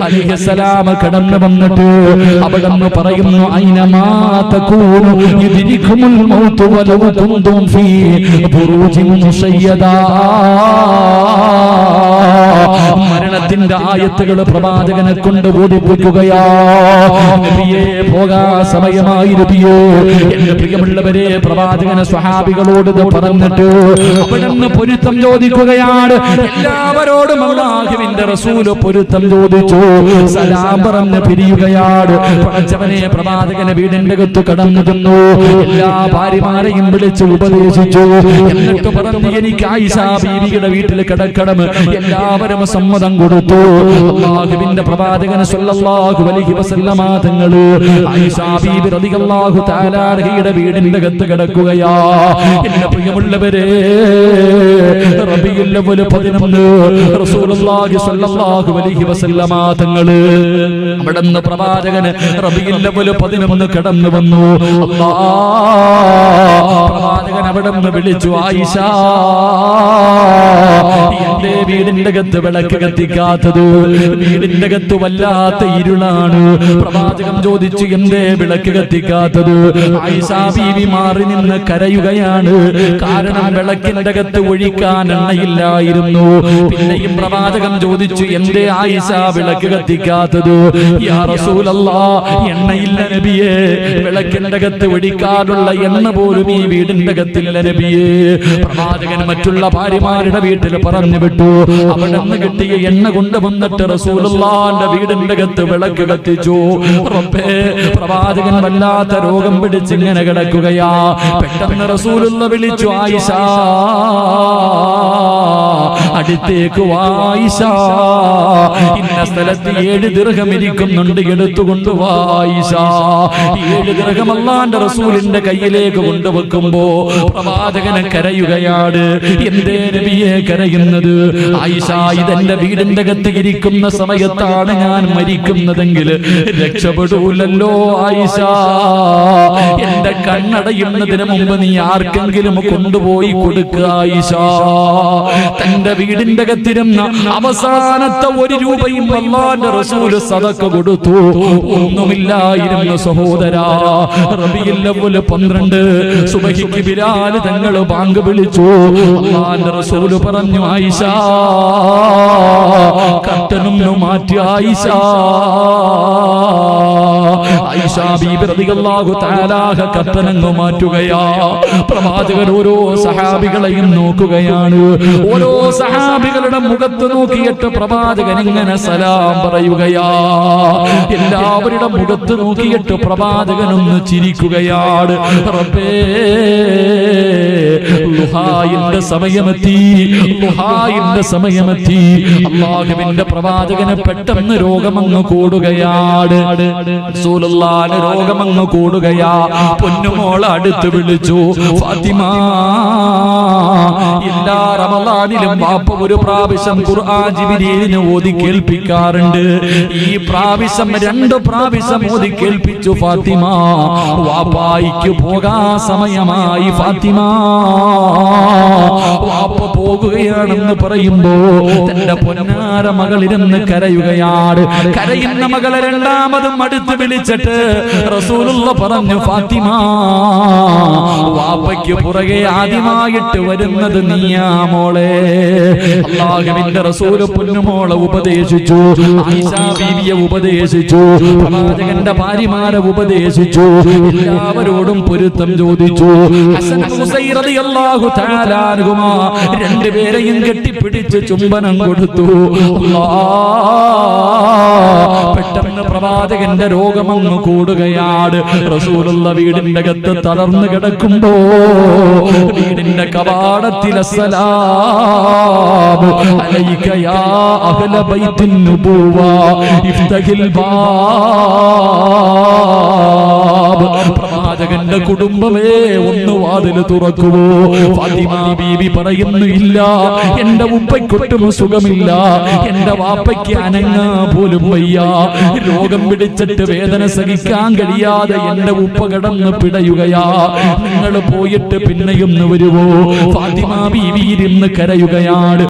അലൈഹിസ്സലാം കടന്നു വന്നിട്ട് അവിടുന്ന് പറയുന്നു ഐനമാ തകൂനു യുദ്രികുമുൽ മൗതു വലൗ കുന്തും ഫീ ബുറൂജിൻ മുശയ്യദാ. മരണത്തിന്റെ ആയത്തുകൾ പ്രവാചകനെ കൊണ്ട് ബോധിപ്പിക്കുകയാ. നബിയേ പോകാ സമയമായി നബിയേ. എന്റെ പ്രിയമുള്ളവരെ, പ്രവാചകനെ സ്വഹാബികളോട് പറഞ്ഞിട്ട് അവിടുന്ന് പൊരുത്തം ചോദിക്കുകയാണ്. എല്ലാവരോടും അല്ലാഹുവിന്റെ റസൂൽ പൊരുത്തം ചോദിച്ചു. സലാം പറഞ്ഞ് പിരിയുകയാണ്. പടച്ചവനെ, പ്രവാചകനെ വീടിന്റെ അകത്ത് കടന്നു ചെന്നു. എല്ലാ ഭാര്യമാരെയും വിളിച്ച് ഉപദേശിച്ചു. എന്നിട്ട് പറഞ്ഞു, എനിക്ക് ആയിഷ ബീവിയുടെ വീട്ടിൽ കിടക്കണം. എല്ലാവരും സമ്മതം കൊടുത്തു. അല്ലാഹുവിന്റെ പ്രവാചകൻ സല്ലല്ലാഹു അലൈഹി വസല്ലമ തങ്ങൾ ആയിഷ ബീവി റളിയല്ലാഹു തആല അൻഹയുടെ വീടിന്റെ അകത്ത് കിടക്കുകയാ. എന്റെ പ്രിയമുള്ളവരെ, റബീഉൽ അവ്വൽ 11 റസൂലുള്ളാഹി സ്വല്ലല്ലാഹു അലൈഹി വസല്ലമ തങ്ങൾ അവിടുന്ന് പ്രവാചകന് റബീഉൽ അവ്വൽ 11 കടന്നു വന്നു. പ്രവാചകൻ അവിടുന്ന് വിളിച്ചു, ആയിഷ, എന്റെ വീടിന്റെ അകത്ത് വിളക്ക് കത്തിക്കാത്തത്? വീടിന്റെ അകത്ത് വല്ലാത്ത ഇരുളാണ്. പ്രവാചകൻ ചോദിച്ചു, എന്തേ വിളക്ക് കത്തിക്കാത്തത്? ആയിഷ ബീവി മാറി നിന്ന് കരയുകയാണ്. കാരണം വിളക്കിന്റെ അകത്ത് ഒഴിക്കാൻ എണ്ണയില്ലായിരുന്നു. പിന്നെയും പ്രവാചകൻ ചോദിച്ചു, എന്തേ ആയിഷ വിളക്ക് കത്തിക്കാത്തത്? യാ റസൂലല്ലാഹ്, എണ്ണയില്ല നബിയേ. വിളക്കിന്റെ അകത്ത് ഒഴിക്കാനുള്ള എണ്ണ പോലും ഈ വീടിന്റെ അകത്തില്ല നബിയേ. പ്രവാചകൻ മറ്റുള്ള ഭാര്യമാരുടെ വീട്ടിൽ പറഞ്ഞു വിട്ടു. അവിടുന്ന് കിട്ടിയ എണ്ണ കൊണ്ടുവന്നിട്ട് റസൂലുള്ളാഹിന്റെ വീടിന്റെ അകത്ത് വിളക്ക് കത്തിച്ചു. റബ്ബേ, പ്രവാചകൻ വല്ലാത്ത രോഗം പിടിച്ച് ഇങ്ങനെ കിടക്കുകയാ. പെട്ടെന്ന് റസൂലുള്ള വിളിച്ചു, ആയിഷ, അടുത്തേക്ക് വാ ആയിഷ. ഇന്ന സ്ഥലത്ത് 7 ദിർഹം ഇരിക്കുന്നുണ്ട്, എടുത്തുകൊണ്ട് വാ ആയിഷ. 7 ദിർഹം അല്ലാഹുവിന്റെ റസൂലിന്റെ കയ്യിലേക്ക് കൊണ്ടുവെക്കുമ്പോ പ്രവാചകനെ കരയുകയാണ്. എന്തേ നബിയെ കരയുന്നത്? ആയിഷ, ഇതെന്റെ വീടിന്റെ അകത്ത് ഇരിക്കുന്ന സമയത്താണ് ഞാൻ മരിക്കുന്നതെങ്കിൽ രക്ഷപ്പെടൂലല്ലോ ആയിഷ. എന്റെ കണ്ണടയുന്നതിന് മുമ്പ് നീ ആർക്കെങ്കിലും കൊണ്ടുപോയി കൊടുക്കുക ആയിഷ. തന്റെ വീടിന്റെ അകത്തിരുന്ന അവസാനത്തെ 1 രൂപയും അല്ലാഹുവിന്റെ റസൂല് സദഖ കൊടുത്തു. ഒന്നുമില്ലായിരുന്ന സഹോദരാ, റബീഉൽ അവ്വൽ 12 സുബഹിക്ക് ബിലാൽ തങ്ങൾ ബാങ്ക് വിളിച്ചു. അല്ലാഹുവിന്റെ റസൂല് പറഞ്ഞു, ആയിഷ, കർട്ടനൊന്നു മാറ്റി ആയിഷ. ആയിഷ ബീബി റളിയല്ലാഹു തആല കർട്ടനങ്ങ് മാറ്റുകയാ. പ്രവാചകൻ ഓരോ സഹാബികളെയും നോക്കുകയാണ്. ഓരോ സഹാബികളുടെ മുഖത്ത് നോക്കിയിട്ട് പ്രവാചകൻ ഇങ്ങനെ സലാം പറയുകയാ. എല്ലാവരുടെ മുഖത്ത് നോക്കിയിട്ട് പ്രവാചകൻ ഒന്ന് ചിരിക്കുകയാണ്. റബ്ബേ, ളുഹായിന്റെ സമയമെത്തി, ളുഹായിന്റെ സമയമെത്തി. അല്ലാഹുവിന്റെ പ്രവാചകന് പെട്ടെന്ന് രോഗമങ്ങ് കൂടുകയാണ്. റസൂലുള്ളാഹിന്റെ രോഗമങ്ങ് കൂടുകയാ. പൊന്നുമോളെ അടുത്ത് വിളിച്ചു, ഫാത്തിമ, എല്ലാ റമളാനിലും വാപ്പ ഒരു പ്രാവശ്യം ഖുർആൻ ജിബ്രീലിനെ ഓതി കേൾപ്പിക്കാറുണ്ട്. ഈ പ്രാവശ്യം 2 പ്രാവശ്യം ഓതി കേൾപ്പിച്ചു ഫാത്തിമ. വാപ്പായിക്ക് പോകാൻ സമയമായി ഫാത്തിമ. വാപ്പ പോകുകയാണെന്ന് പറയുമ്പോ തന്റെ പൊന്നാര മകളിരുന്ന് കരയുകയാണ്. കരയുന്ന മകളെ രണ്ടാമതും അടുത്ത് വിളിച്ചിട്ട് റസൂലുള്ള പറഞ്ഞു, ഫാത്തിമ, വാപ്പയ്ക്ക് പുറകെ ആദ്യമായിട്ട് വരുന്നത് നീയാ മോളെ. അല്ലാഹുവിന്റെ റസൂൽ പൊന്നുമോളെ ഉപദേശിച്ചു, ആയിഷ ബീവിയെ ഉപദേശിച്ചു, പ്രവാചകന്റെ ഭാര്യമാരെ ഉപദേശിച്ചു, എല്ലാവരോടും പൊരുത്തം ചോദിച്ചു. ഹസൻ ഹുസൈൻ റളിയല്ലാഹു തആല അൻഹുമാ രണ്ടുപേരെയും കെട്ടിപ്പിടിച്ച് ചുംബനം കൊടുത്തു. പെട്ടെന്ന് പ്രവാചകന്റെ രോഗമങ്ങ് കൂടുകയാണ്. റസൂലുള്ള വീടിന്റെ അകത്ത് തളർന്നു കിടക്കുമ്പോ വീടിന്റെ കവാടത്തിൽ അസ്സലാമു അലൈക യാ അഹ്ല ബൈത്തിൻ നുബുവ ഇഫ്തഹിൽ ബാബ്. പ്രവാചകന്റെ കുടുംബമേ, ഒന്ന് വാതിൽ തുറക്കുമോ? ഫാത്തിമ ബീവി പറയുന്നു, ഇല്ല, എന്റെ ഉപ്പയ്ക്കൊട്ടും സുഖമില്ല, എന്റെ വാപ്പയ്ക്ക് അനങ്ങാ പോലും വയ്യ, രോഗം പിടിച്ചിട്ട് വേദന സഹിക്കാൻ കഴിയാതെ എന്റെ ഉപ്പ കിടന്ന് പിടയുകയാ, നിങ്ങൾ പോയിട്ട് പിന്നെയൊന്ന് വരുവോ? ഫാത്തിമ ബീവി ഇരുന്ന് കരയുകയാണ്.